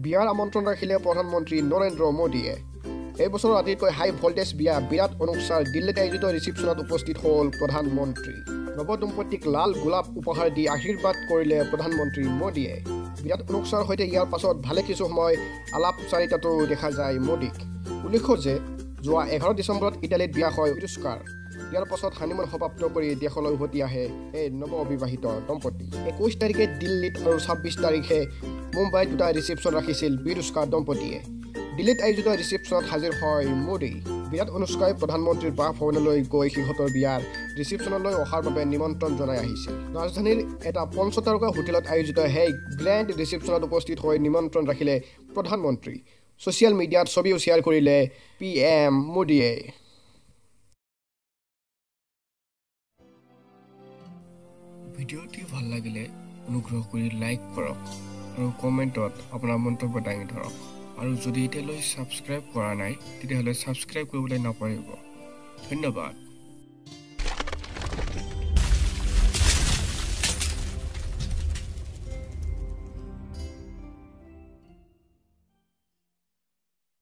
বিয়াৰ আমন্ত্ৰণ ৰাখিলে প্ৰধানমন্ত্ৰী নৰেন্দ্ৰ মোদীয়ে। এই বছৰৰ আটাইতকৈ হাই ভল্টেজ বিয়া বিৰাট অনুষ্কাৰ দিল্লীত আয়োজিত ৰিচিপশ্যনত উপস্থিত হ'ল প্ৰধানমন্ত্ৰী। নৱদম্পতিক লাল গোলাপ উপহাৰ দি আশীৰ্বাদ কৰিলে প্ৰধানমন্ত্ৰী মোদীয়ে। বিৰাট অনুষ্কাৰ সৈতে ইয়াৰ পাছত ভালে কিছু সময় আলাপচাৰিতাতো দেখা যায় মোদীক। উল্লেখ্য যে যোৱা 11 ডিচেম্বৰত ইটালীত বিয়া হয় অনুষ্কাৰ। ইয়াৰ পাছত হানিমুন সমাপ্ত কৰি দেশলৈ উভতি আহে এই নৱ অবিবাহিত দম্পতি। 21 তাৰিখে দিল্লীত আৰু 26 তাৰিখে মুম্বাইত দুটা ৰিচিপশ্যন ৰাখিছিল বিৰুষ্কা দম্পতিয়ে। দিল্লীত আয়োজিত ৰিচিপশ্যনত হাজিৰ হয় মোদী। বিৰাট অনুষ্কাই প্ৰধানমন্ত্ৰীৰ বাসভৱনলৈ গৈ সিহঁতৰ বিয়াৰ ৰিচিপশ্যনলৈ অহাৰ বাবে নিমন্ত্ৰণ জনাই আহিছিল। ৰাজধানীৰ এটা পঞ্চতাৰকা হোটেলত আয়োজিত সেই গ্ৰেণ্ড ৰিচিপশ্যনত উপস্থিত হৈ নিমন্ত্ৰণ ৰাখিলে প্ৰধানমন্ত্ৰী। ছ'চিয়েল মিডিয়াত ছবিও শ্বেয়াৰ কৰিলে PM মোদীয়ে। ভিডিঅ'টি ভাল লাগিলে অনুগ্ৰহ কৰি লাইক কৰক আৰু কমেণ্টত আপোনাৰ মন্তব্য দাঙি ধৰক। আৰু যদি এতিয়ালৈ ছাবস্ক্ৰাইব কৰা নাই তেতিয়াহ'লে ছাবস্ক্ৰাইব কৰিবলৈ নাপাহৰিব। ধন্যবাদ।